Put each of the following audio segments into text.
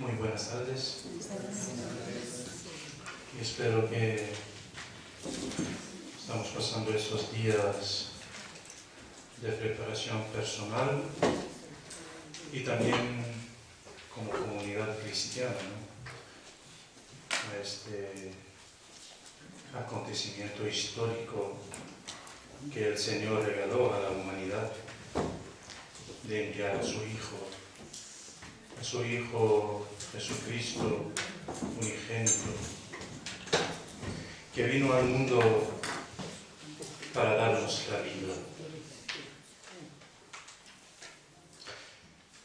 Muy buenas tardes. Y espero que estamos pasando estos días de preparación personal y también como comunidad cristiana, ¿no? A este acontecimiento histórico que el Señor regaló a la humanidad de enviar a su Hijo Jesucristo unigénito, que vino al mundo para darnos la vida.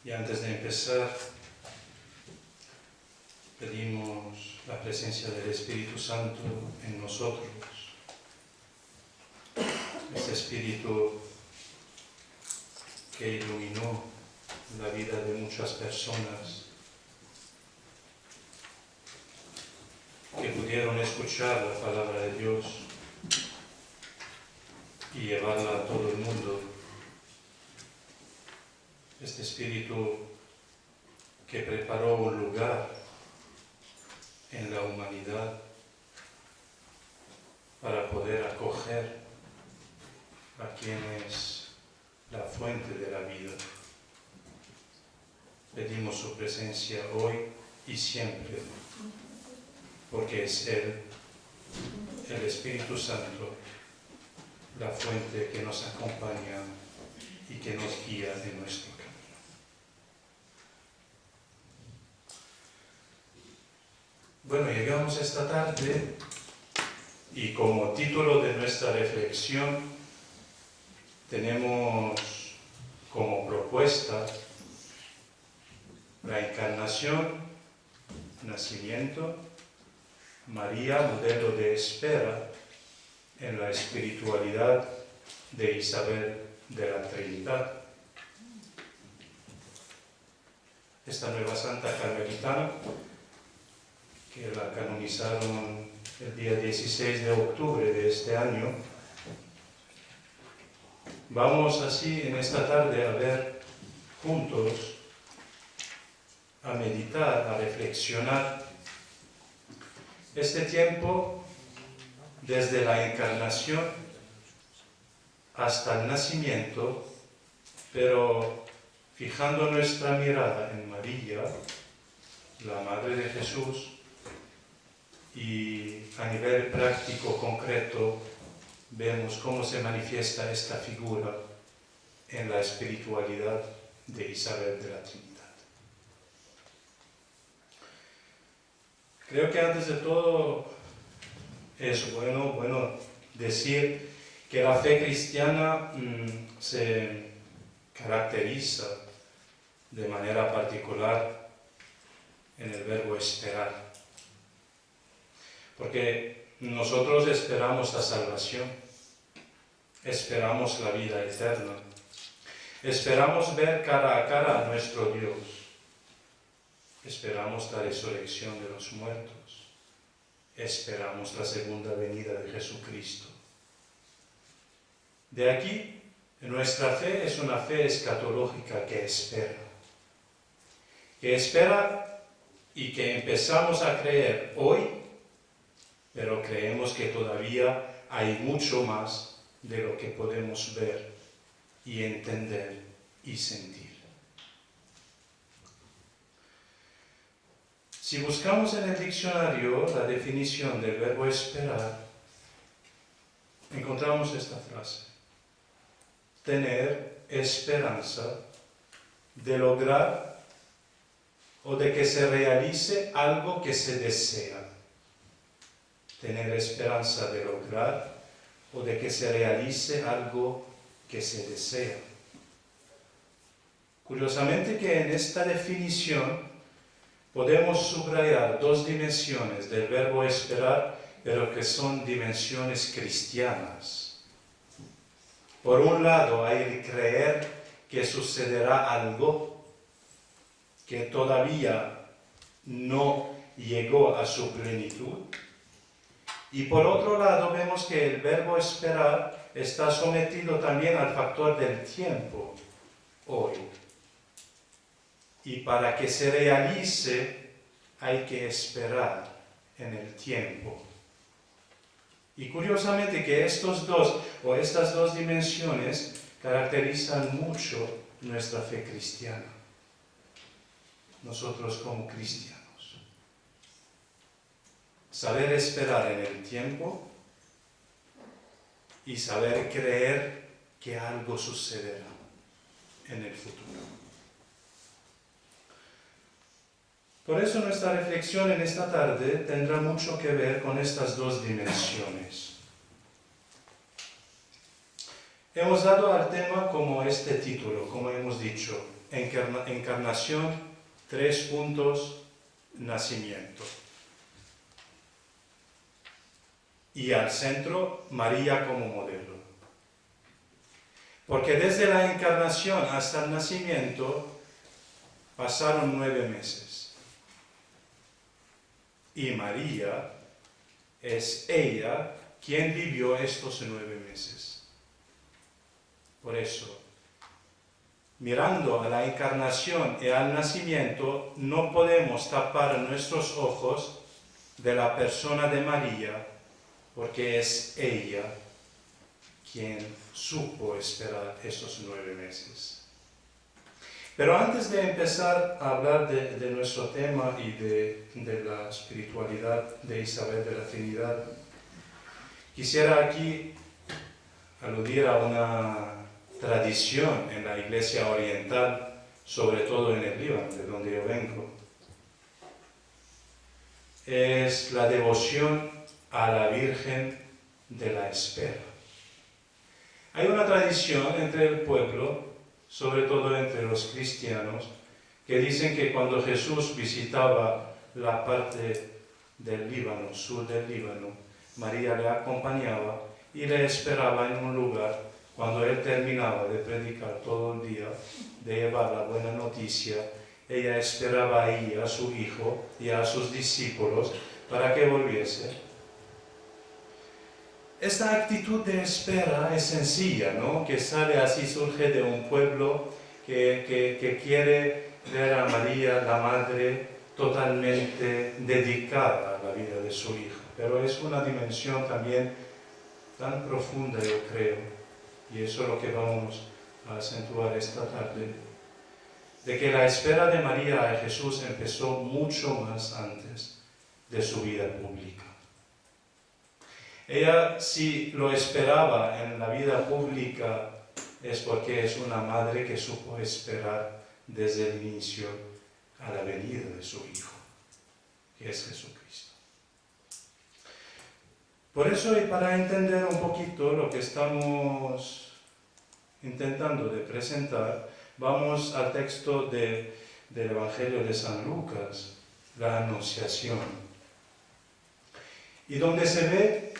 Y antes de empezar, pedimos la presencia del Espíritu Santo en nosotros. Este Espíritu que iluminó la vida de muchas personas, que pudieron escuchar la palabra de Dios y llevarla a todo el mundo. Este Espíritu que preparó un lugar en la humanidad para poder acoger a quien es la fuente de la vida. Pedimos su presencia hoy y siempre, porque es Él, el Espíritu Santo, la fuente que nos acompaña y que nos guía en nuestro camino. Bueno, llegamos esta tarde y como título de nuestra reflexión tenemos como propuesta la encarnación, nacimiento, María, modelo de espera en la espiritualidad de Isabel de la Trinidad. Esta nueva santa carmelitana, que la canonizaron el día 16 de octubre de este año, vamos así en esta tarde a ver juntos, a meditar, a reflexionar este tiempo desde la encarnación hasta el nacimiento, pero fijando nuestra mirada en María, la Madre de Jesús, y a nivel práctico, concreto, vemos cómo se manifiesta esta figura en la espiritualidad de Isabel de la Trinidad. Creo que antes de todo es bueno decir que la fe cristiana se caracteriza de manera particular en el verbo esperar. Porque nosotros esperamos la salvación, esperamos la vida eterna, esperamos ver cara a cara a nuestro Dios. Esperamos la resurrección de los muertos. Esperamos la segunda venida de Jesucristo. De aquí, nuestra fe es una fe escatológica que espera y que empezamos a creer hoy, pero creemos que todavía hay mucho más de lo que podemos ver y entender y sentir. Si buscamos en el diccionario la definición del verbo esperar, encontramos esta frase: tener esperanza de lograr o de que se realice algo que se desea. Tener esperanza de lograr o de que se realice algo que se desea. Curiosamente que en esta definición podemos subrayar dos dimensiones del verbo esperar, pero que son dimensiones cristianas. Por un lado, hay el creer que sucederá algo que todavía no llegó a su plenitud. Y por otro lado, vemos que el verbo esperar está sometido también al factor del tiempo, hoy. Y para que se realice hay que esperar en el tiempo. Y curiosamente que estas dos dimensiones caracterizan mucho nuestra fe cristiana, nosotros como cristianos. Saber esperar en el tiempo y saber creer que algo sucederá en el futuro. Por eso nuestra reflexión en esta tarde tendrá mucho que ver con estas dos dimensiones. Hemos dado al tema como este título, como hemos dicho, encarnación, 3 puntos, nacimiento. Y al centro, María como modelo. Porque desde la encarnación hasta el nacimiento pasaron 9 meses. Y María es ella quien vivió estos 9 meses. Por eso, mirando a la encarnación y al nacimiento, no podemos tapar nuestros ojos de la persona de María, porque es ella quien supo esperar esos 9 meses. Pero antes de empezar a hablar de nuestro tema y de la espiritualidad de Isabel de la Trinidad, quisiera aquí aludir a una tradición en la Iglesia Oriental, sobre todo en el Líbano, de donde yo vengo. Es la devoción a la Virgen de la Espera. Hay una tradición entre el pueblo, sobre todo entre los cristianos, que dicen que cuando Jesús visitaba la parte del Líbano, sur del Líbano, María le acompañaba y le esperaba en un lugar cuando él terminaba de predicar todo el día, de llevar la buena noticia. Ella esperaba ahí a su hijo y a sus discípulos para que volviese. Esta actitud de espera es sencilla, ¿no? Que sale así, surge de un pueblo que quiere ver a María, la madre, totalmente dedicada a la vida de su hijo. Pero es una dimensión también tan profunda, yo creo, y eso es lo que vamos a acentuar esta tarde, de que la espera de María a Jesús empezó mucho más antes de su vida pública. Ella, si lo esperaba en la vida pública, es porque es una madre que supo esperar desde el inicio a la venida de su Hijo, que es Jesucristo. Por eso, y para entender un poquito lo que estamos intentando de presentar, vamos al texto del Evangelio de San Lucas, la Anunciación, y donde se ve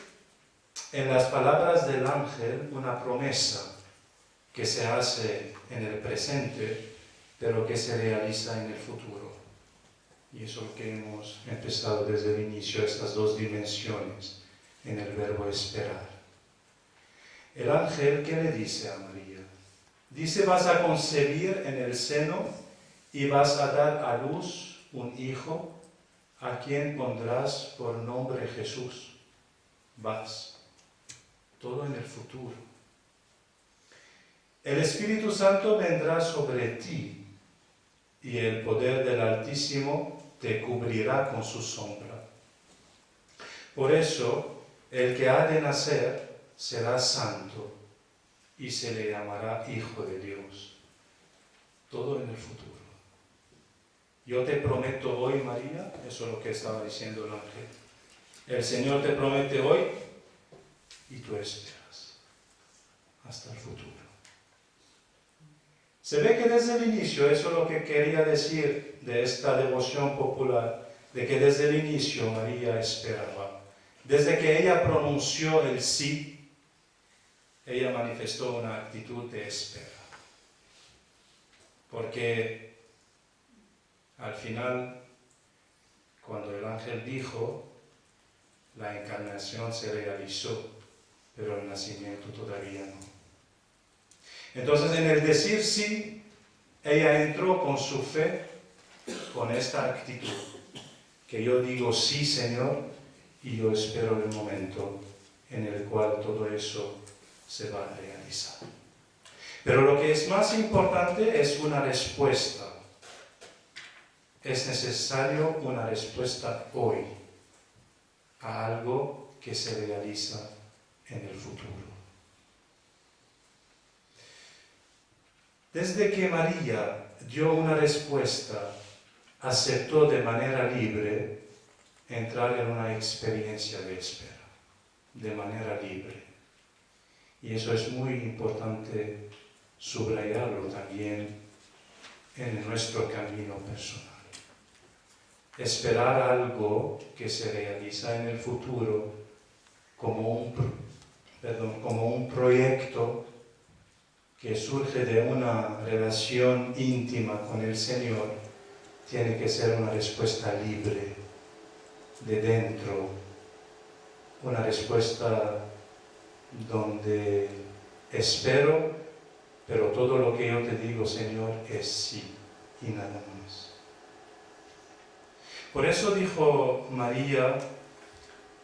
en las palabras del ángel una promesa que se hace en el presente, pero que se realiza en el futuro. Y eso es lo que hemos empezado desde el inicio, estas dos dimensiones en el verbo esperar. El ángel, ¿qué le dice a María? Dice: vas a concebir en el seno y vas a dar a luz un hijo a quien pondrás por nombre Jesús. Vas. Todo en el futuro. El Espíritu Santo vendrá sobre ti y el poder del Altísimo te cubrirá con su sombra. Por eso, el que ha de nacer será santo y se le llamará Hijo de Dios. Todo en el futuro. Yo te prometo hoy, María, eso es lo que estaba diciendo el ángel. El Señor te promete hoy y tú esperas hasta el futuro. Se ve que desde el inicio, eso es lo que quería decir de esta devoción popular, de que desde el inicio María esperaba. Desde que ella pronunció el sí, ella manifestó una actitud de espera. Porque al final, cuando el ángel dijo, la encarnación se realizó, pero el nacimiento todavía no. Entonces, en el decir sí, ella entró con su fe, con esta actitud. que yo digo sí, Señor, y yo espero el momento en el cual todo eso se va a realizar. Pero lo que es más importante es una respuesta. Es necesario una respuesta hoy a algo que se realiza en el futuro. Desde que María dio una respuesta, aceptó de manera libre entrar en una experiencia de espera, de manera libre. Y eso es muy importante subrayarlo también en nuestro camino personal. Esperar algo que se realiza en el futuro como un proyecto que surge de una relación íntima con el Señor, tiene que ser una respuesta libre, de dentro, una respuesta donde espero, pero todo lo que yo te digo, Señor, es sí y nada más. Por eso dijo María: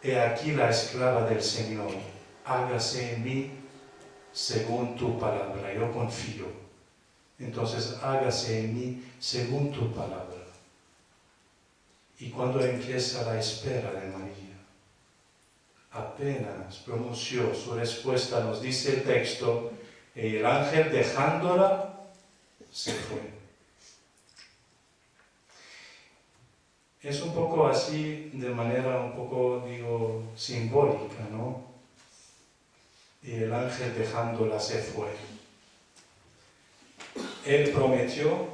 he aquí la esclava del Señor, hágase en mí según tu palabra. Yo confío. Entonces hágase en mí según tu palabra. Y cuando empieza la espera de María, apenas pronunció su respuesta, nos dice el texto, y el ángel dejándola, se fue. Es un poco así, de manera un poco, simbólica, ¿no? Y el ángel dejándola se fue. Él prometió,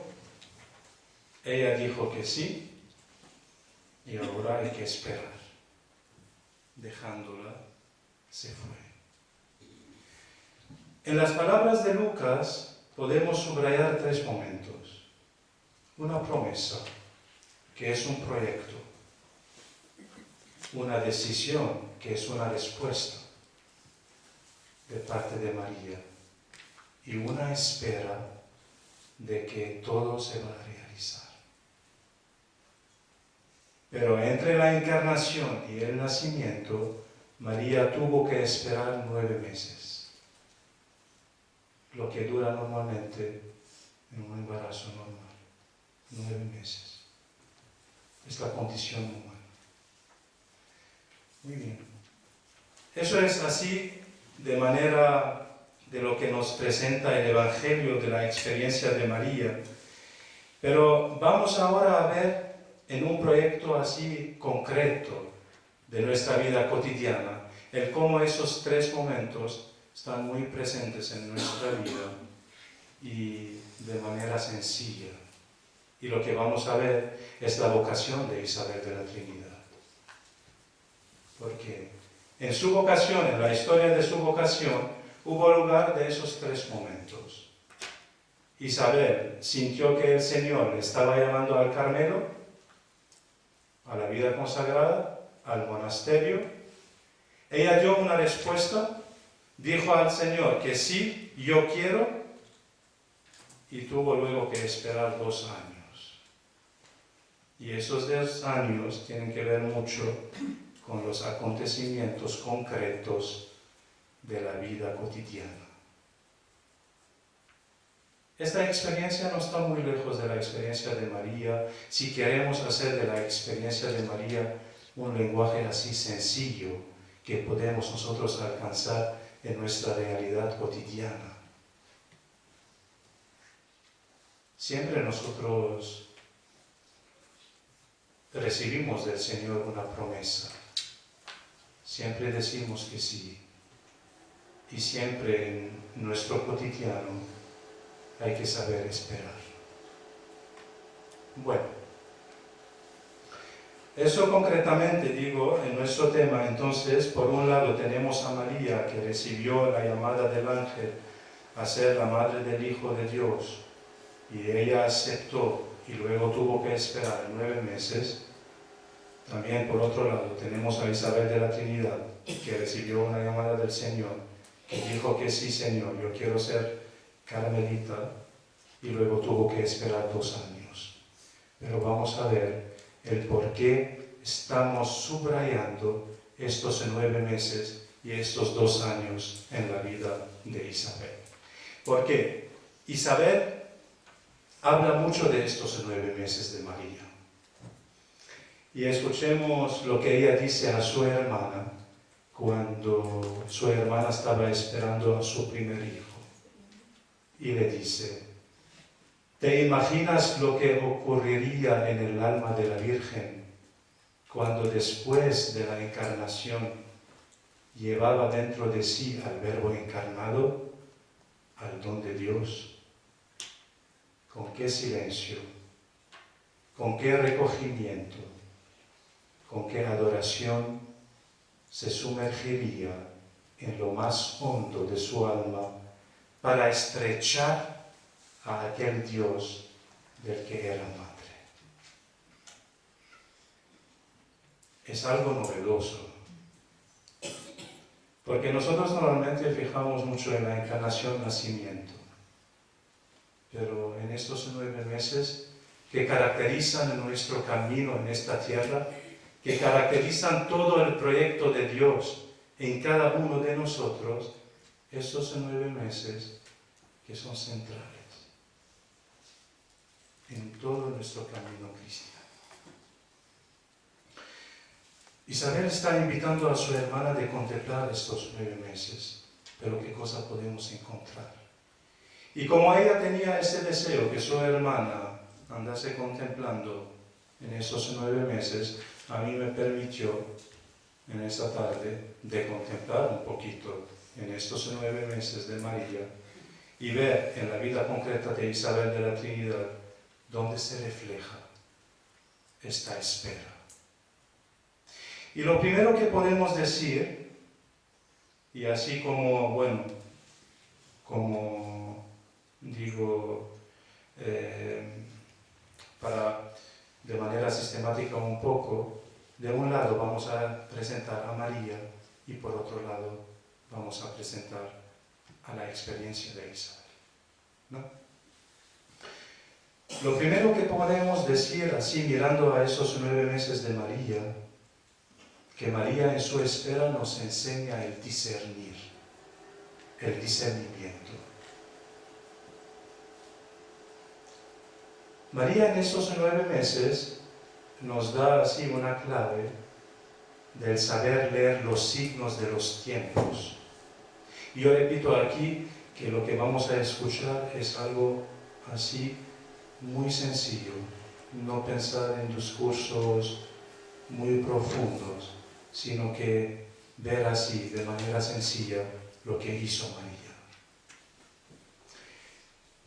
ella dijo que sí, y ahora hay que esperar. Dejándola, se fue. En las palabras de Lucas podemos subrayar 3 momentos. Una promesa, que es un proyecto. Una decisión, que es una respuesta de parte de María. Y una espera de que todo se va a realizar. Pero entre la encarnación y el nacimiento, María tuvo que esperar 9 meses. Lo que dura normalmente en un embarazo normal. 9 meses. Es la condición humana. Muy bien. Eso es así de manera de lo que nos presenta el Evangelio de la experiencia de María. Pero vamos ahora a ver en un proyecto así concreto de nuestra vida cotidiana, el cómo esos 3 momentos están muy presentes en nuestra vida y de manera sencilla. Y lo que vamos a ver es la vocación de Isabel de la Trinidad. Porque en su vocación, en la historia de su vocación, hubo lugar de esos 3 momentos. Isabel sintió que el Señor le estaba llamando al Carmelo, a la vida consagrada, al monasterio. Ella dio una respuesta, dijo al Señor que sí, yo quiero, y tuvo luego que esperar 2 años. Y esos 2 años tienen que ver mucho con los acontecimientos concretos de la vida cotidiana. Esta experiencia no está muy lejos de la experiencia de María, si queremos hacer de la experiencia de María un lenguaje así sencillo que podemos nosotros alcanzar en nuestra realidad cotidiana. Siempre nosotros recibimos del Señor una promesa. Siempre decimos que sí. Y siempre en nuestro cotidiano hay que saber esperar. Bueno, eso concretamente digo en nuestro tema. Entonces, por un lado tenemos a María, que recibió la llamada del ángel a ser la madre del Hijo de Dios, y ella aceptó y luego tuvo que esperar 9 meses. También por otro lado tenemos a Isabel de la Trinidad, que recibió una llamada del Señor, que dijo que sí, Señor, yo quiero ser carmelita, y luego tuvo que esperar 2 años. Pero vamos a ver el por qué estamos subrayando estos 9 meses y estos 2 años en la vida de Isabel. ¿Por qué? Isabel habla mucho de estos 9 meses de María. Y escuchemos lo que ella dice a su hermana cuando su hermana estaba esperando a su primer hijo. Y le dice: ¿te imaginas lo que ocurriría en el alma de la Virgen cuando después de la encarnación llevaba dentro de sí al Verbo encarnado, al don de Dios? ¿Con qué silencio? ¿Con qué recogimiento? ¿Con qué adoración se sumergiría en lo más hondo de su alma para estrechar a aquel Dios del que era madre? Es algo novedoso, porque nosotros normalmente fijamos mucho en la encarnación, nacimiento, pero en estos 9 meses que caracterizan nuestro camino en esta tierra, que caracterizan todo el proyecto de Dios en cada uno de nosotros, estos 9 meses que son centrales en todo nuestro camino cristiano. Isabel está invitando a su hermana a contemplar estos 9 meses, pero ¿qué cosa podemos encontrar? Y como ella tenía ese deseo que su hermana andase contemplando en esos 9 meses, a mí me permitió en esta tarde de contemplar un poquito en estos 9 meses de María y ver en la vida concreta de Isabel de la Trinidad dónde se refleja esta espera. Y lo primero que podemos decir, y así como, bueno, como digo, para de manera sistemática un poco, de un lado vamos a presentar a María y por otro lado vamos a presentar a la experiencia de Isabel, ¿no? Lo primero que podemos decir así mirando a esos 9 meses de María, que María en su espera nos enseña el discernir, el discernimiento. María en esos 9 meses nos da así una clave del saber leer los signos de los tiempos. Y yo repito aquí que lo que vamos a escuchar es algo así muy sencillo, no pensar en discursos muy profundos, sino que ver así de manera sencilla lo que hizo María.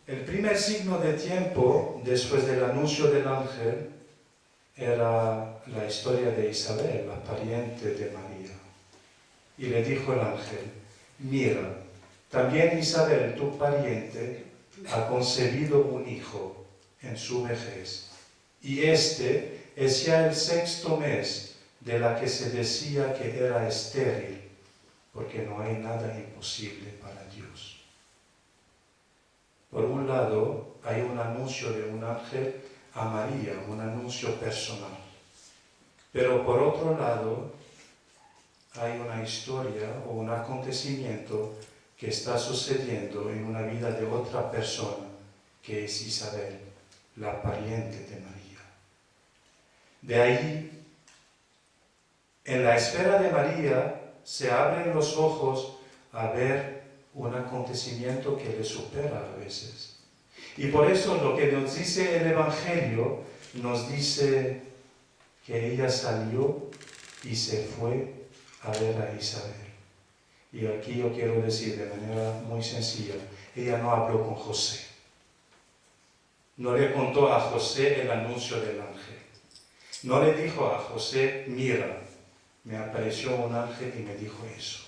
El primer signo de tiempo después del anuncio del ángel era la historia de Isabel, la pariente de María. Y le dijo el ángel: mira, también Isabel, tu pariente, ha concebido un hijo en su vejez, y este es ya el 6º mes de la que se decía que era estéril, porque no hay nada imposible para Dios. Por un lado, hay un anuncio de un ángel a María, un anuncio personal. Pero por otro lado, hay una historia o un acontecimiento que está sucediendo en una vida de otra persona, que es Isabel, la pariente de María. De ahí, en la espera de María, se abren los ojos a ver un acontecimiento que le supera a veces. Y por eso lo que nos dice el Evangelio, nos dice que ella salió y se fue a ver a Isabel. Y aquí yo quiero decir de manera muy sencilla, ella no habló con José. No le contó a José el anuncio del ángel. No le dijo a José: mira, me apareció un ángel y me dijo eso.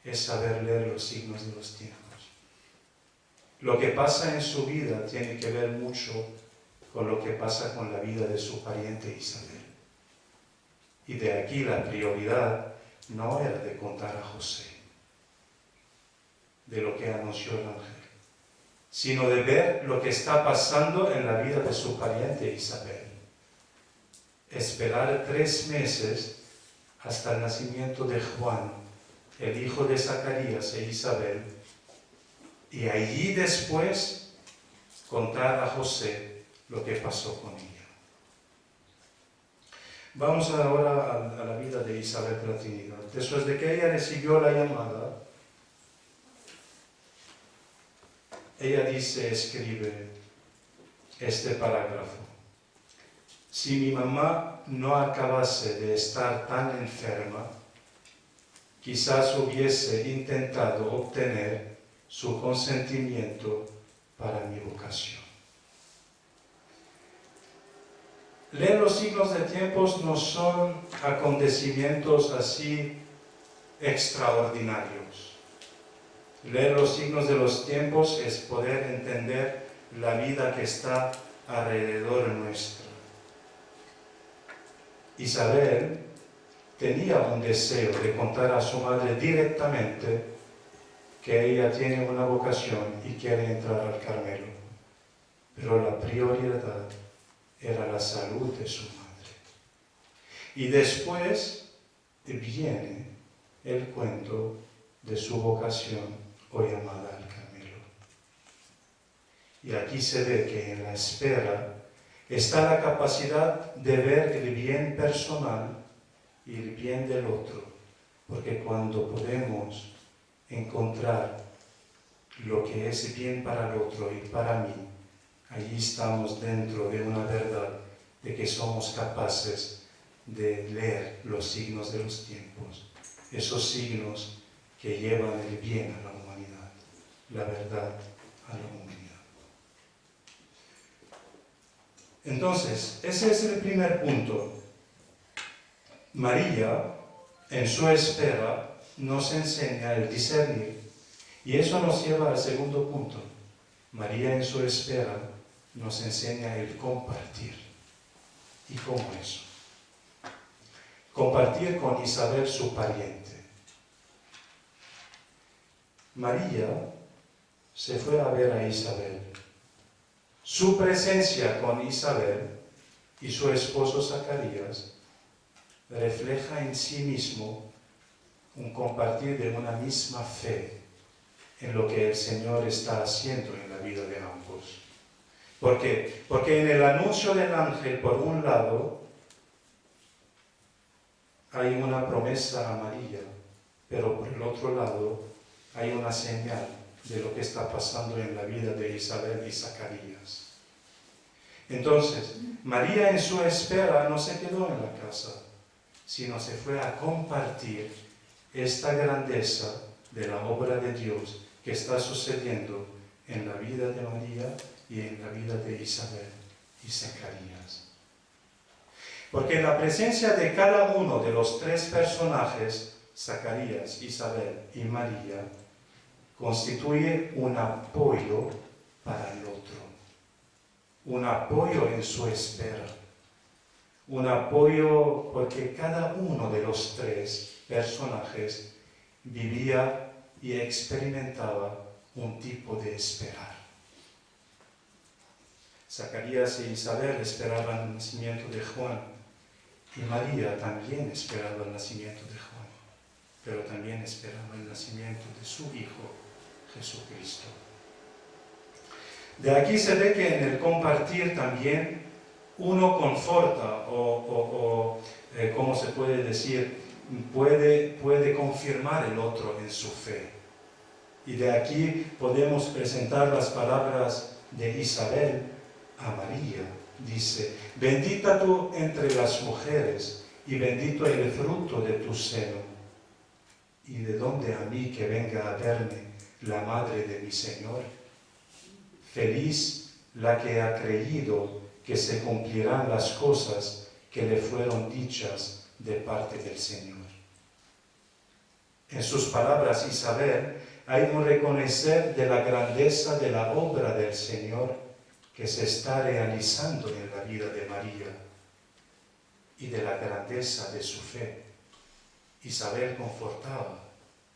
Es saber leer los signos de los tiempos. Lo que pasa en su vida tiene que ver mucho con lo que pasa con la vida de su pariente Isabel. Y de aquí la prioridad no era de contar a José de lo que anunció el ángel, sino de ver lo que está pasando en la vida de su pariente Isabel. esperar 3 meses hasta el nacimiento de Juan, el hijo de Zacarías e Isabel, y allí después contar a José lo que pasó con ella. Vamos ahora a la vida de Isabel de la Trinidad. Después de que ella recibió la llamada, ella escribe este parágrafo. Si mi mamá no acabase de estar tan enferma, quizás hubiese intentado obtener su consentimiento para mi vocación. Leer los signos de tiempos no son acontecimientos así extraordinarios. Leer los signos de los tiempos es poder entender la vida que está alrededor nuestro. Isabel tenía un deseo de contar a su madre directamente que ella tiene una vocación y quiere entrar al Carmelo, pero la prioridad era la salud de su madre. Y después viene el cuento de su vocación o llamada al Carmelo. Y aquí se ve que en la espera está la capacidad de ver el bien personal y el bien del otro, porque cuando podemos encontrar lo que es bien para el otro y para mí, allí estamos dentro de una verdad de que somos capaces de leer los signos de los tiempos, esos signos que llevan el bien a la humanidad, la verdad a la humanidad. Entonces, ese es el primer punto. María, en su espera, nos enseña el discernir. Y eso nos lleva al segundo punto. María, en su espera, nos enseña el compartir. ¿Y cómo eso? Compartir con Isabel, su pariente. María se fue a ver a Isabel. Su presencia con Isabel y su esposo Zacarías refleja en sí mismo un compartir de una misma fe en lo que el Señor está haciendo en la vida de ambos. ¿Por qué? Porque en el anuncio del ángel, por un lado, hay una promesa a María, pero por el otro lado hay una señal de lo que está pasando en la vida de Isabel y Zacarías. Entonces, María en su espera no se quedó en la casa, sino se fue a compartir esta grandeza de la obra de Dios que está sucediendo en la vida de María y en la vida de Isabel y Zacarías. Porque en la presencia de cada uno de los 3 personajes, Zacarías, Isabel y María, constituye un apoyo para el otro, un apoyo en su espera, un apoyo porque cada uno de los 3 personajes vivía y experimentaba un tipo de esperar. Zacarías e Isabel esperaban el nacimiento de Juan y María también esperaba el nacimiento de Juan, pero también esperaba el nacimiento de su Hijo Jesucristo. De aquí se ve que en el compartir también uno conforta ¿cómo se puede decir? Puede confirmar el otro en su fe. Y de aquí podemos presentar las palabras de Isabel a María. Dice: bendita tú entre las mujeres y bendito el fruto de tu seno. ¿Y de dónde a mí que venga a verme la madre de mi Señor? Feliz la que ha creído que se cumplirán las cosas que le fueron dichas de parte del Señor. En sus palabras, Isabel, hay un reconocer de la grandeza de la obra del Señor que se está realizando en la vida de María y de la grandeza de su fe. Isabel confortaba,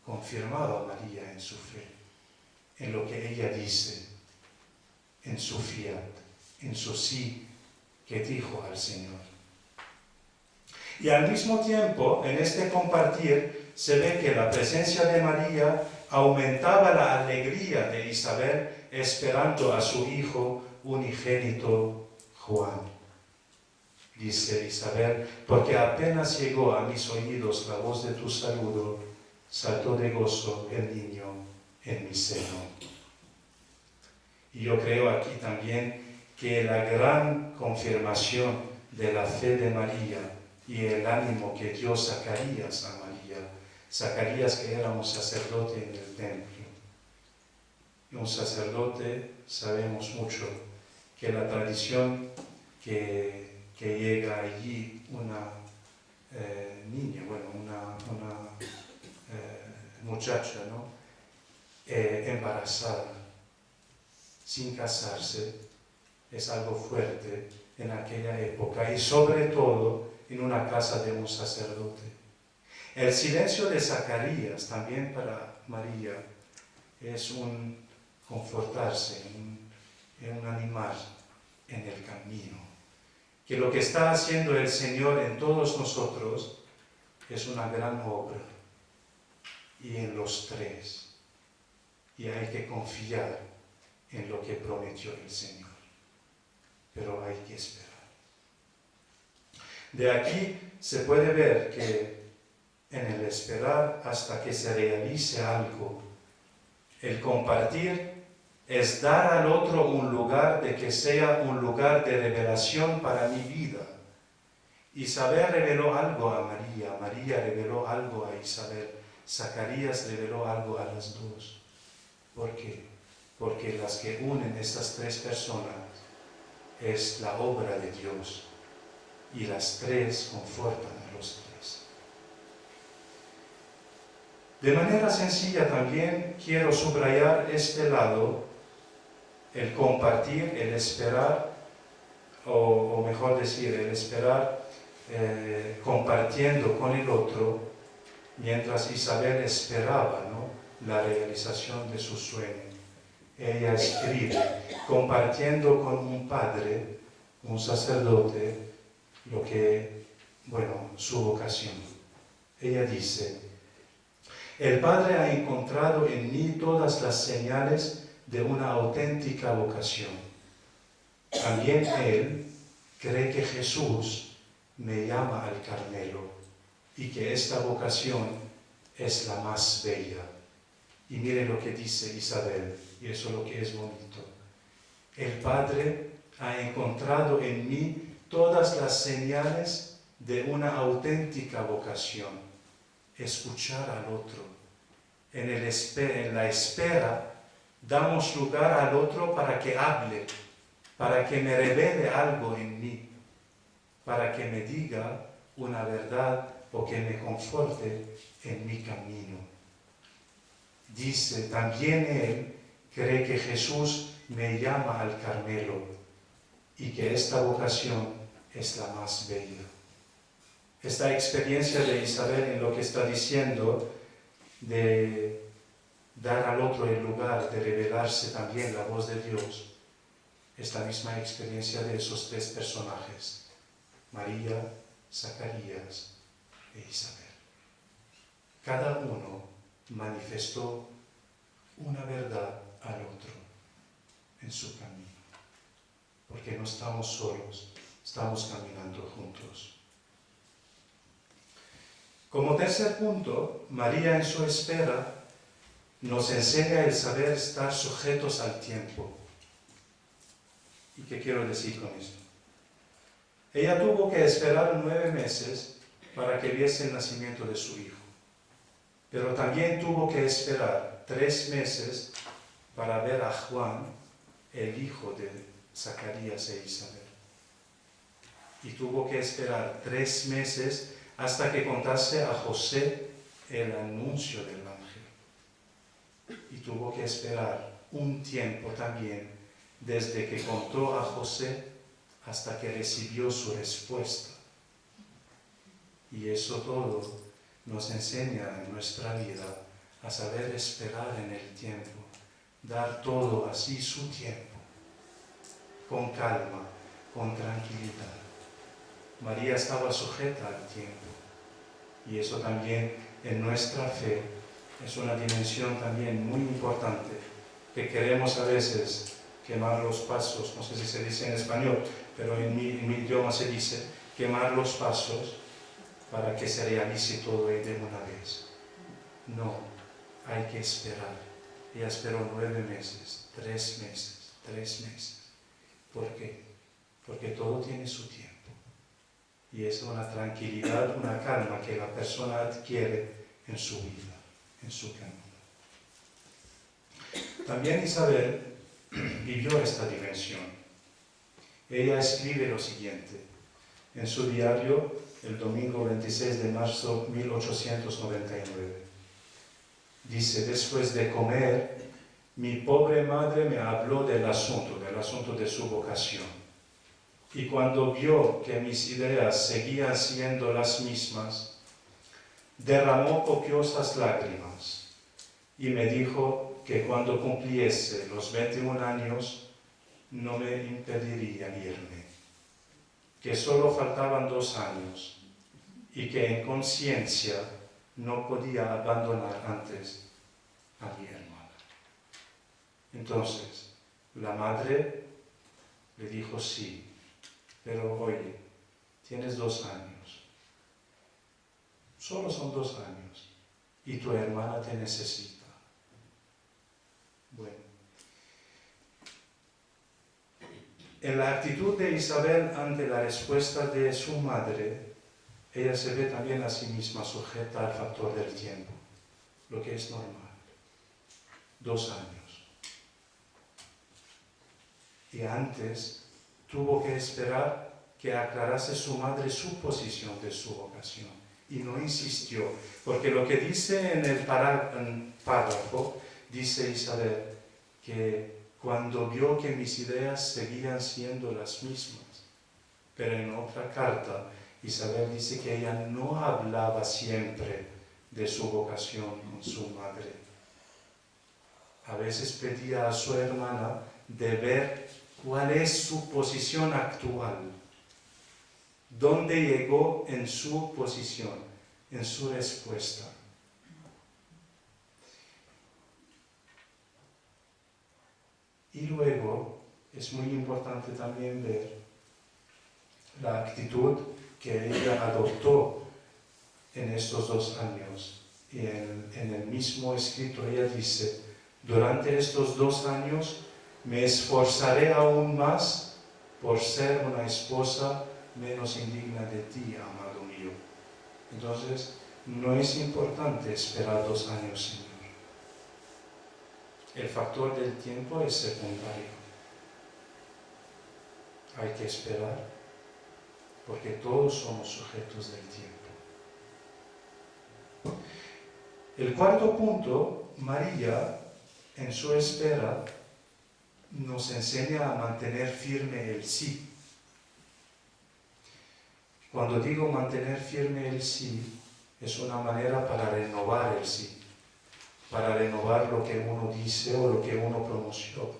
confirmaba a María en su fe, en lo que ella dice, en su fiat, en su sí que dijo al Señor. Y al mismo tiempo, en este compartir, se ve que la presencia de María aumentaba la alegría de Isabel esperando a su hijo unigénito Juan. Dice Isabel, porque apenas llegó a mis oídos la voz de tu saludo, saltó de gozo el niño en mi seno. Y yo creo aquí también que la gran confirmación de la fe de María y el ánimo que dio Zacarías a María, Zacarías que era un sacerdote en el templo. Y un sacerdote, sabemos mucho, que la tradición que llega allí una niña, bueno, una muchacha, ¿no? Embarazada, sin casarse, es algo fuerte en aquella época y sobre todo en una casa de un sacerdote. El silencio de Zacarías también para María es un confortarse, un animar en el camino. Que lo que está haciendo el Señor en todos nosotros es una gran obra y en los tres. Y hay que confiar en lo que prometió el Señor. Pero hay que esperar. De aquí se puede ver que en el esperar hasta que se realice algo, el compartir es dar al otro un lugar de que sea un lugar de revelación para mi vida. Isabel reveló algo a María, María reveló algo a Isabel, Zacarías reveló algo a las dos. ¿Por qué? Porque las que unen estas tres personas es la obra de Dios y las tres confortan a los tres. De manera sencilla también quiero subrayar este lado, el compartir, el esperar, o mejor decir, el esperar compartiendo con el otro, mientras Isabel esperaba, ¿no?, la realización de su sueño. Ella escribe, compartiendo con un padre, un sacerdote, lo que, bueno, su vocación. Ella dice, el Padre ha encontrado en mí todas las señales de una auténtica vocación. También Él cree que Jesús me llama al Carmelo y que esta vocación es la más bella. Y mire lo que dice Isabel, y eso es lo que es bonito. El Padre ha encontrado en mí todas las señales de una auténtica vocación. Escuchar al otro. En la espera damos lugar al otro para que hable, para que me revele algo en mí, para que me diga una verdad o que me conforte en mi camino. Dice, también Él cree que Jesús me llama al Carmelo y que esta vocación es la más bella. Esta experiencia de Isabel en lo que está diciendo, de dar al otro el lugar, de revelarse también la voz de Dios, es la misma experiencia de esos tres personajes, María, Zacarías e Isabel. Cada uno manifestó una verdad al otro en su camino, porque no estamos solos, estamos caminando juntos. Como tercer punto, María en su espera nos enseña el saber estar sujetos al tiempo. ¿Y qué quiero decir con esto? Ella tuvo que esperar 9 meses para que viese el nacimiento de su hijo, pero también tuvo que esperar 3 meses para ver a Juan, el hijo de Zacarías e Isabel. Y tuvo que esperar 3 meses hasta que contase a José el anuncio del ángel. Y tuvo que esperar un tiempo también desde que contó a José hasta que recibió su respuesta. Y eso todo nos enseña en nuestra vida a saber esperar en el tiempo, dar todo así su tiempo, con calma, con tranquilidad. María estaba sujeta al tiempo. Y eso también en nuestra fe es una dimensión también muy importante, que queremos a veces quemar los pasos, no sé si se dice en español, pero en mi idioma se dice quemar los pasos para que se realice todo de una vez. No, hay que esperar. Ella esperó 9 meses, 3 meses, 3 meses. ¿Por qué? Porque todo tiene su tiempo. Y es una tranquilidad, una calma que la persona adquiere en su vida, en su camino. También Isabel vivió esta dimensión. Ella escribe lo siguiente en su diario el domingo 26 de marzo de 1899. Dice: después de comer, mi pobre madre me habló del asunto de su vocación. Y cuando vio que mis ideas seguían siendo las mismas, derramó copiosas lágrimas y me dijo que cuando cumpliese los 21 años no me impediría irme, que solo faltaban 2 años y que en conciencia no podía abandonar antes a mi hermana. Entonces, la madre le dijo: sí, pero oye, tienes 2 años, solo son 2 años, y tu hermana te necesita. Bueno, en la actitud de Isabel ante la respuesta de su madre, ella se ve también a sí misma sujeta al factor del tiempo, lo que es normal. 2 años. Y antes tuvo que esperar que aclarase su madre su posición de su vocación. Y no insistió, porque lo que dice en el párrafo, dice Isabel, que cuando vio que mis ideas seguían siendo las mismas. Pero en otra carta, Isabel dice que ella no hablaba siempre de su vocación con su madre. A veces pedía a su hermana de ver cuál es su posición actual, dónde llegó en su posición, en su respuesta. Y luego es muy importante también ver la actitud que ella adoptó en estos 2 años. Y en el mismo escrito ella dice: durante estos 2 años me esforzaré aún más por ser una esposa menos indigna de ti, amado mío. Entonces, no es importante esperar 2 años, Señor. El factor del tiempo es secundario. Hay que esperar, porque todos somos sujetos del tiempo. El cuarto punto, María, en su espera, nos enseña a mantener firme el sí. Cuando digo mantener firme el sí, es una manera para renovar el sí, para renovar lo que uno dice o lo que uno pronunció.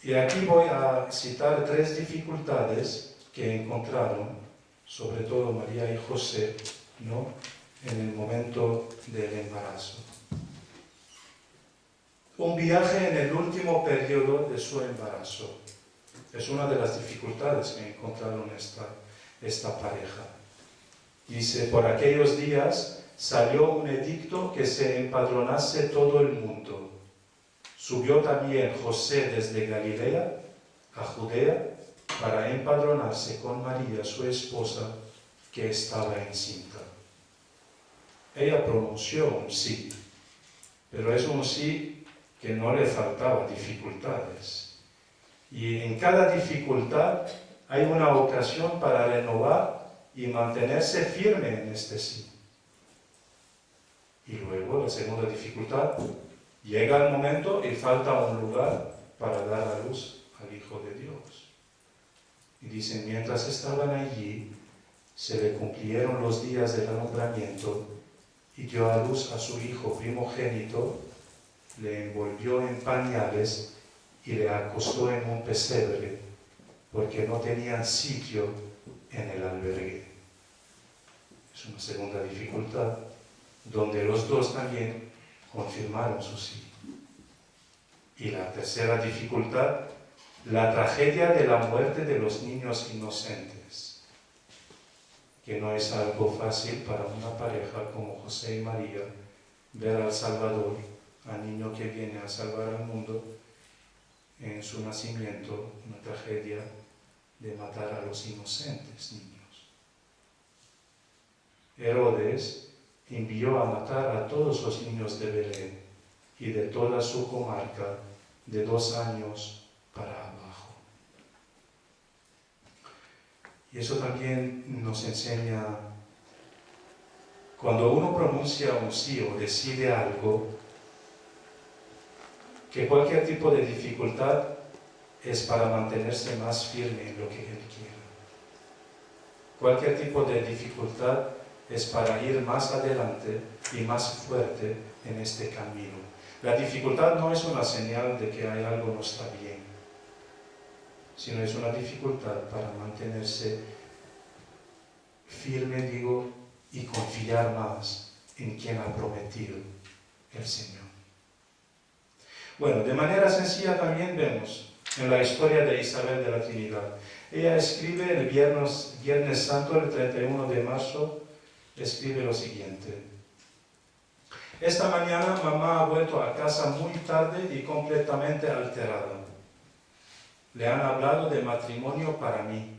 Y aquí voy a citar 3 dificultades que encontraron, sobre todo María y José, ¿no?, en el momento del embarazo. Un viaje en el último periodo de su embarazo. Es una de las dificultades que encontraron esta pareja. Dice: por aquellos días salió un edicto que se empadronase todo el mundo. Subió también José desde Galilea a Judea para empadronarse con María, su esposa, que estaba encinta. Ella pronunció un sí, pero es un sí que no le faltaba dificultades. Y en cada dificultad hay una ocasión para renovar y mantenerse firme en este sí. Y luego la segunda dificultad, llega el momento y falta un lugar para dar a luz al Hijo de Dios. Y dicen: mientras estaban allí, se le cumplieron los días del alumbramiento y dio a luz a su hijo primogénito, le envolvió en pañales y le acostó en un pesebre, porque no tenían sitio en el albergue. Es una segunda dificultad, donde los dos también confirmaron su sí. Y la tercera dificultad, la tragedia de la muerte de los niños inocentes, que no es algo fácil para una pareja como José y María, ver al Salvador, al niño que viene a salvar al mundo, en su nacimiento, una tragedia de matar a los inocentes niños. Herodes envió a matar a todos los niños de Belén y de toda su comarca de 2 años para abajo. Y eso también nos enseña, cuando uno pronuncia un sí o decide algo, que cualquier tipo de dificultad es para mantenerse más firme en lo que él quiere. Cualquier tipo de dificultad es para ir más adelante y más fuerte en este camino. La dificultad no es una señal de que hay algo no está bien, sino es una dificultad para mantenerse firme, digo, y confiar más en quien ha prometido, el Señor. Bueno, de manera sencilla también vemos en la historia de Isabel de la Trinidad. Ella escribe el Viernes Santo, el 31 de marzo, escribe lo siguiente: esta mañana mamá ha vuelto a casa muy tarde y completamente alterada. Le han hablado de matrimonio para mí,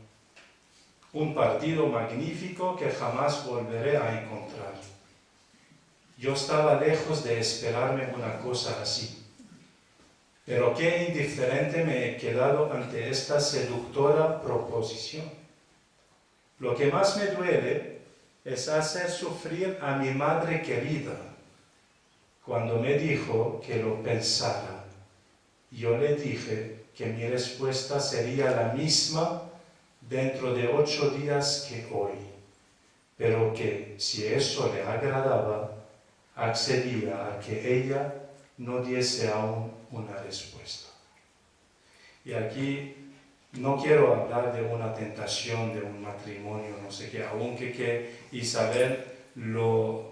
un partido magnífico que jamás volveré a encontrar. Yo estaba lejos de esperarme una cosa así. Pero qué indiferente me he quedado ante esta seductora proposición. Lo que más me duele es hacer sufrir a mi madre querida. Cuando me dijo que lo pensara, yo le dije que mi respuesta sería la misma dentro de 8 días que hoy, pero que si eso le agradaba, accedía a que ella no diese aún una respuesta. Y aquí no quiero hablar de una tentación, de un matrimonio, no sé qué, aunque que Isabel lo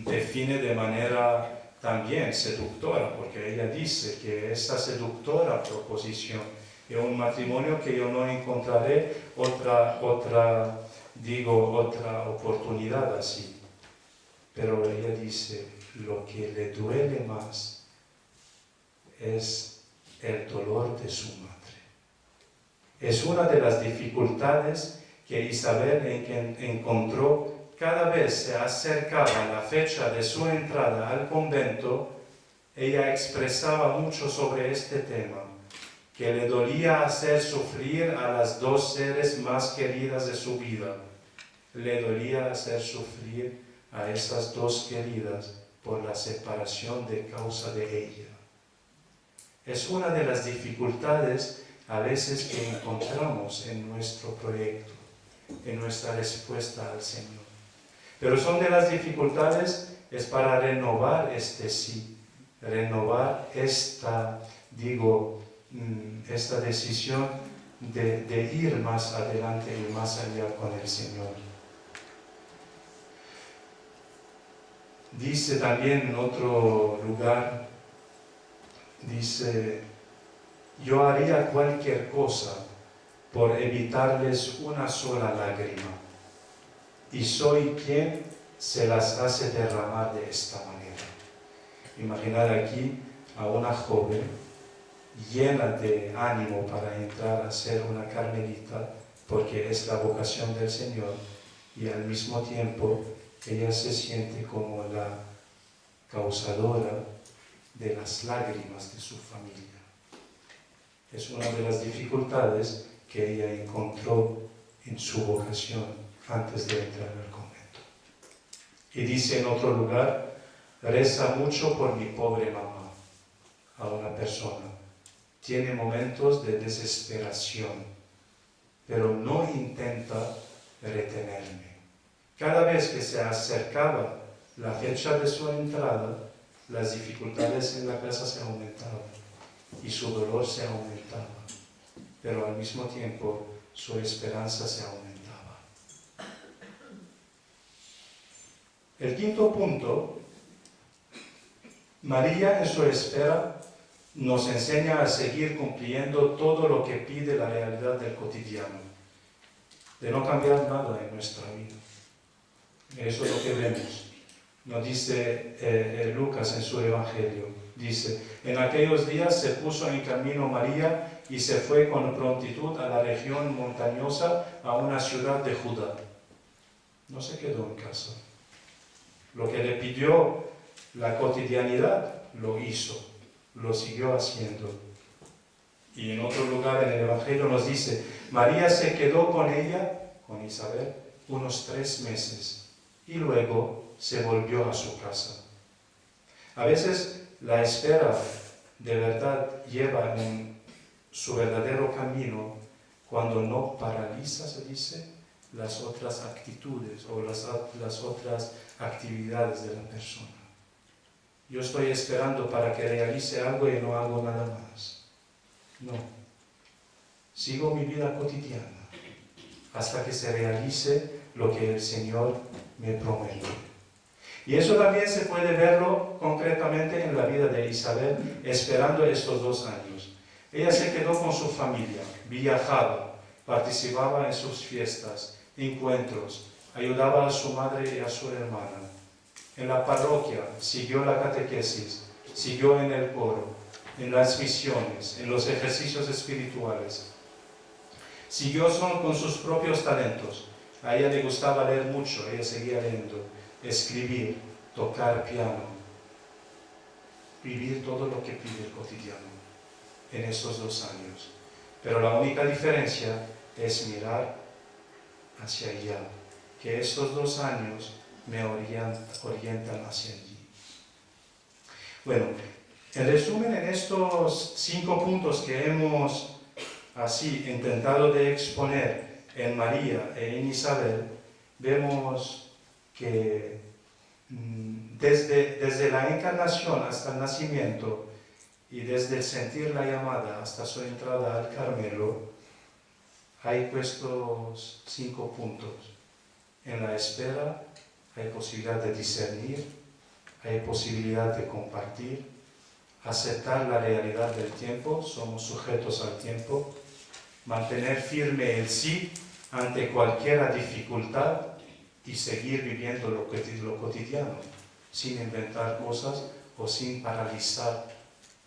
define de manera también seductora, porque ella dice que esa seductora proposición es un matrimonio que yo no encontraré otra oportunidad así. Pero ella dice, lo que le duele más es el dolor de su madre. Es una de las dificultades que Isabel encontró cada vez se acercaba la fecha de su entrada al convento. Ella expresaba mucho sobre este tema, que le dolía hacer sufrir a las 2 seres más queridas de su vida. Le dolía hacer sufrir a esas 2 queridas por la separación de causa de ella. Es una de las dificultades a veces que encontramos en nuestro proyecto, en nuestra respuesta al Señor. Pero son de las dificultades, es para renovar este sí, renovar esta decisión de ir más adelante y más allá con el Señor. Dice también en otro lugar, dice, yo haría cualquier cosa por evitarles una sola lágrima, y soy quien se las hace derramar de esta manera. Imaginar aquí a una joven llena de ánimo para entrar a ser una carmelita, porque es la vocación del Señor, y al mismo tiempo ella se siente como la causadora de las lágrimas de su familia. Es una de las dificultades que ella encontró en su vocación antes de entrar al convento. Y dice en otro lugar, reza mucho por mi pobre mamá. A una persona tiene momentos de desesperación, pero no intenta retenerme. Cada vez que se acercaba la fecha de su entrada, las dificultades en la casa se aumentaban y su dolor se aumentaba. pero al mismo tiempo su esperanza se aumentaba. El quinto punto, María en su espera nos enseña a seguir cumpliendo todo lo que pide la realidad del cotidiano, de no cambiar nada en nuestra vida. Eso es lo que vemos. Nos dice Lucas en su Evangelio. Dice, en aquellos días se puso en camino María y se fue con prontitud a la región montañosa, a una ciudad de Judá. No se quedó en casa. Lo que le pidió la cotidianidad, lo hizo, lo siguió haciendo. Y en otro lugar en el Evangelio nos dice, María se quedó con ella, con Isabel, unos 3 meses y luego se volvió a su casa. A veces la espera de verdad lleva en su verdadero camino cuando no paraliza, se dice, las otras actitudes o las otras actividades de la persona. Yo estoy esperando para que realice algo y no hago nada más. No. Sigo mi vida cotidiana hasta que se realice lo que el Señor me promete. Y eso también se puede verlo concretamente en la vida de Isabel, esperando estos 2 años. Ella se quedó con su familia, viajaba, participaba en sus fiestas, encuentros, ayudaba a su madre y a su hermana. En la parroquia siguió la catequesis, siguió en el coro, en las misiones, en los ejercicios espirituales. Siguió con sus propios talentos. A ella le gustaba leer mucho, ella seguía leyendo, escribir, tocar piano, vivir todo lo que pide el cotidiano en estos 2 años. Pero la única diferencia es mirar hacia allá, que estos 2 años me orientan hacia allí. Bueno, en resumen, en estos 5 puntos que hemos así intentado de exponer en María e en Isabel, vemos que desde la encarnación hasta el nacimiento y desde el sentir la llamada hasta su entrada al Carmelo, hay puestos 5 puntos. En la espera hay posibilidad de discernir, hay posibilidad de compartir, aceptar la realidad del tiempo, somos sujetos al tiempo, mantener firme el sí ante cualquier dificultad y seguir viviendo lo cotidiano, sin inventar cosas o sin paralizar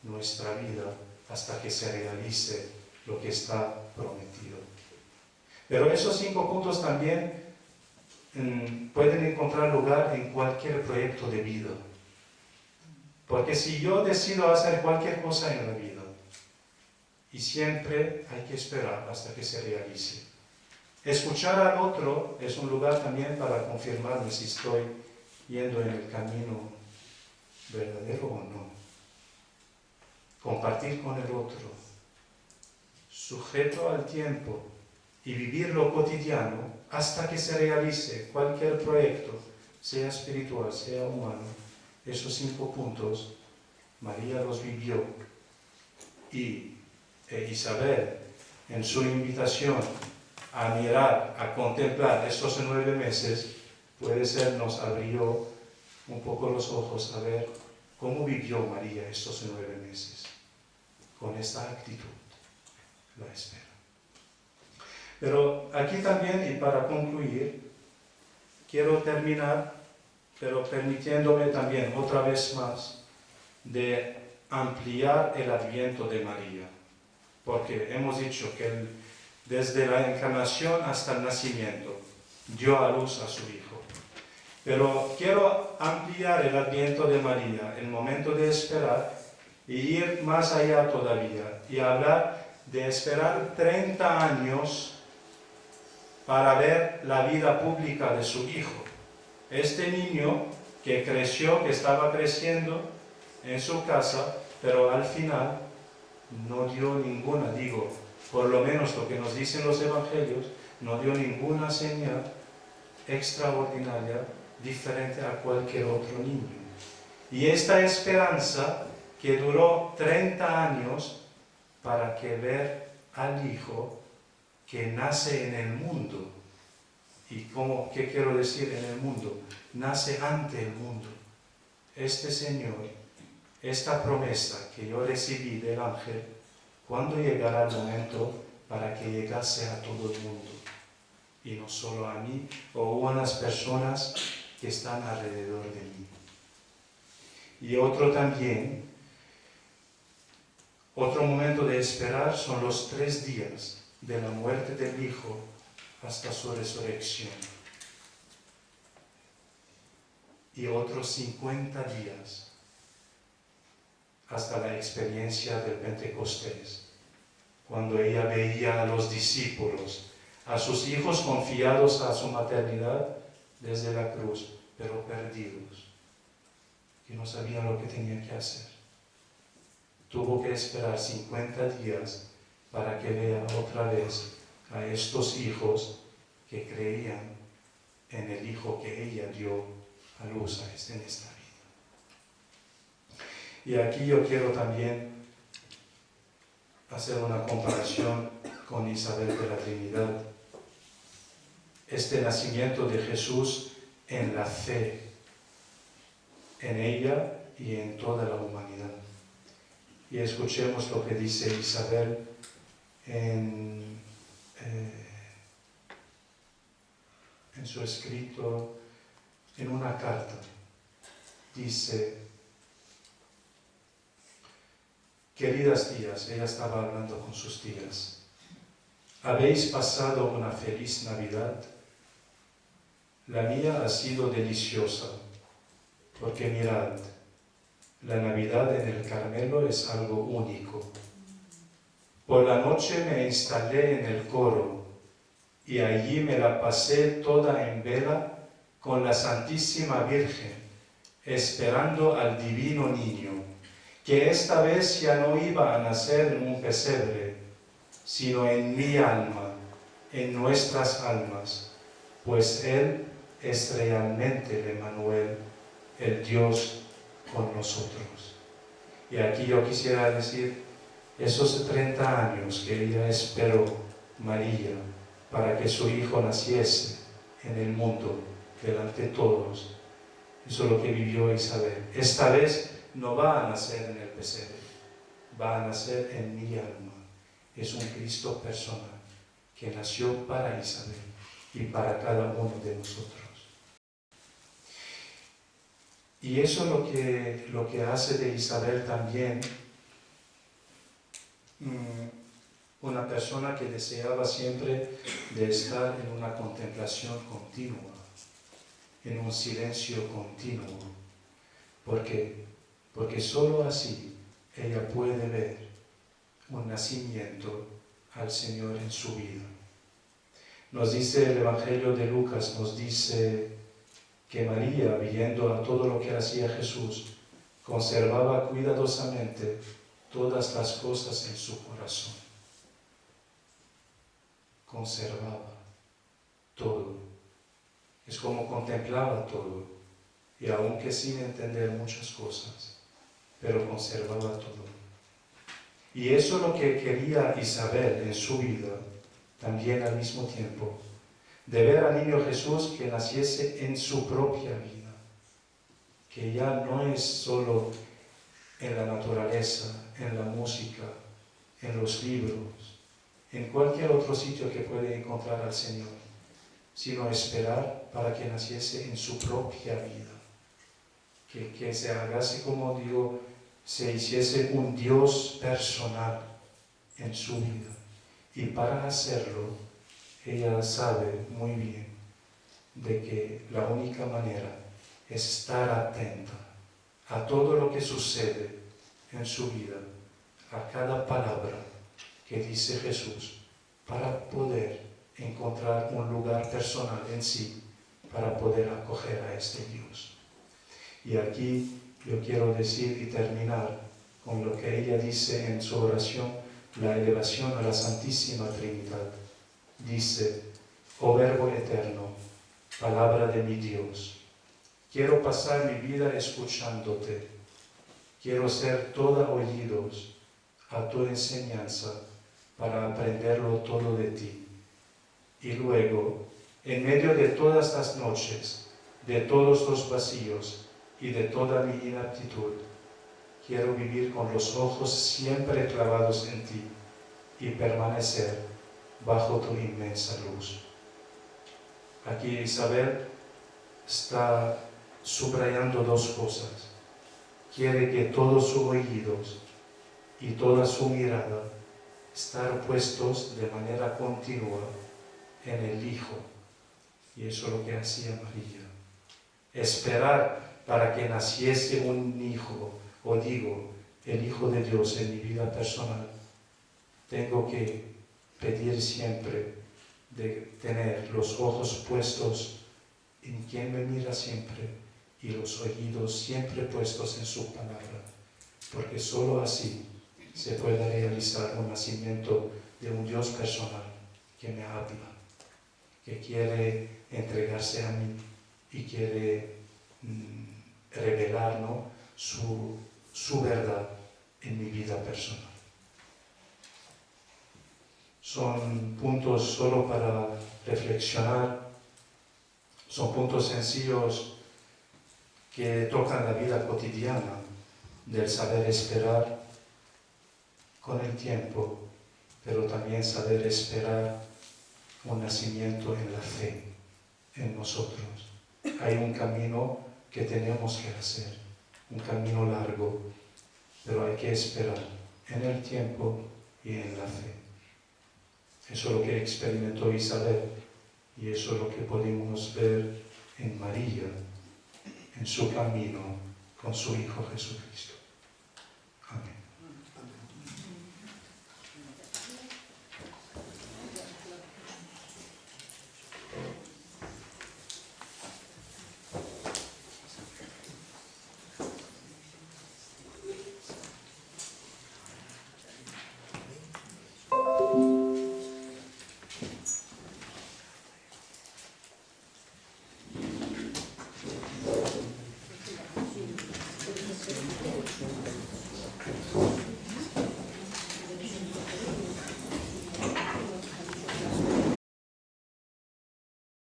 nuestra vida hasta que se realice lo que está prometido. Pero esos 5 puntos también pueden encontrar lugar en cualquier proyecto de vida. Porque si yo decido hacer cualquier cosa en la vida, y siempre hay que esperar hasta que se realice. Escuchar al otro es un lugar también para confirmarme si estoy yendo en el camino verdadero o no. Compartir con el otro, sujeto al tiempo y vivir lo cotidiano hasta que se realice cualquier proyecto, sea espiritual, sea humano. Esos 5 puntos María los vivió y Isabel, en su invitación a mirar, a contemplar estos 9 meses, puede ser nos abrió un poco los ojos a ver cómo vivió María estos 9 meses, con esta actitud, la espera. Pero aquí también, y para concluir, quiero terminar, pero permitiéndome también otra vez más de ampliar el adviento de María. Porque hemos dicho que desde la encarnación hasta el nacimiento dio a luz a su Hijo. Pero quiero ampliar el adviento de María, el momento de esperar, y ir más allá todavía, y hablar de esperar 30 años para ver la vida pública de su Hijo. Este niño que creció, que estaba creciendo en su casa, pero al final no dio ninguna, por lo menos lo que nos dicen los evangelios, no dio ninguna señal extraordinaria diferente a cualquier otro niño. Y esta esperanza que duró 30 años para que ver al Hijo que nace en el mundo. ¿Y qué quiero decir en el mundo? Nace ante el mundo. Este Señor, esta promesa que yo recibí del ángel, ¿cuándo llegará el momento para que llegase a todo el mundo? Y no solo a mí o unas personas que están alrededor de mí. Y otro momento de esperar son los 3 días de la muerte del Hijo hasta su resurrección. Y otros 50 días hasta la experiencia del Pentecostés, cuando ella veía a los discípulos, a sus hijos confiados a su maternidad desde la cruz, pero perdidos, que no sabían lo que tenían que hacer. Tuvo que esperar 50 días para que vea otra vez a estos hijos que creían en el Hijo que ella dio a luz en esta vida. Y aquí yo quiero también hacer una comparación con Isabel de la Trinidad. Este nacimiento de Jesús en la fe, en ella y en toda la humanidad. Y escuchemos lo que dice Isabel en su escrito, en una carta. Dice: queridas tías, ella estaba hablando con sus tías, ¿habéis pasado una feliz Navidad? La mía ha sido deliciosa, porque mirad, la Navidad en el Carmelo es algo único. Por la noche me instalé en el coro y allí me la pasé toda en vela con la Santísima Virgen, esperando al divino niño, que esta vez ya no iba a nacer en un pesebre, sino en mi alma, en nuestras almas, pues Él es realmente el Emmanuel, el Dios con nosotros. Y aquí yo quisiera decir, esos 30 años que ella esperó, María, para que su hijo naciese en el mundo, delante de todos, eso es lo que vivió Isabel. Esta vez no va a nacer en el pesebre, va a nacer en mi alma. Es un Cristo personal que nació para Isabel y para cada uno de nosotros. Y eso es lo que hace de Isabel también una persona que deseaba siempre de estar en una contemplación continua, en un silencio continuo. Porque solo así ella puede ver un nacimiento al Señor en su vida. Nos dice el Evangelio de Lucas, nos dice que María, viendo a todo lo que hacía Jesús, conservaba cuidadosamente todas las cosas en su corazón. Conservaba todo. Es como contemplaba todo, y aunque sin entender muchas cosas, pero conservaba todo. Y eso es lo que quería Isabel en su vida, también al mismo tiempo, de ver al niño Jesús que naciese en su propia vida, que ya no es solo en la naturaleza, en la música, en los libros, en cualquier otro sitio que puede encontrar al Señor, sino esperar para que naciese en su propia vida, que se hagase, como digo, se hiciese un Dios personal en su vida. Y para hacerlo, ella sabe muy bien de que la única manera es estar atenta a todo lo que sucede en su vida, a cada palabra que dice Jesús, para poder encontrar un lugar personal en sí, para poder acoger a este Dios. Y aquí yo quiero decir y terminar con lo que ella dice en su oración, la elevación a la Santísima Trinidad. Dice: oh Verbo eterno, palabra de mi Dios, quiero pasar mi vida escuchándote, quiero ser toda oídos a tu enseñanza para aprenderlo todo de ti. Y luego, en medio de todas las noches, de todos los vacíos y de toda mi inaptitud, quiero vivir con los ojos siempre clavados en ti y permanecer bajo tu inmensa luz. Aquí Isabel está subrayando dos cosas. Quiere que todos sus oídos y toda su mirada estén puestos de manera continua en el Hijo. Y eso es lo que hacía María. Esperar para que naciese un hijo, o digo, el Hijo de Dios en mi vida personal. Tengo que pedir siempre de tener los ojos puestos en quien me mira siempre y los oídos siempre puestos en su palabra, porque sólo así se puede realizar un nacimiento de un Dios personal que me habla, que quiere entregarse a mí y quiere revelar, ¿no?, su verdad en mi vida personal. Son puntos solo para reflexionar, son puntos sencillos que tocan la vida cotidiana del saber esperar con el tiempo, pero también saber esperar un nacimiento en la fe en nosotros. Hay un camino que tenemos que hacer, un camino largo, pero hay que esperar en el tiempo y en la fe. Eso es lo que experimentó Isabel y eso es lo que podemos ver en María, en su camino con su Hijo Jesucristo.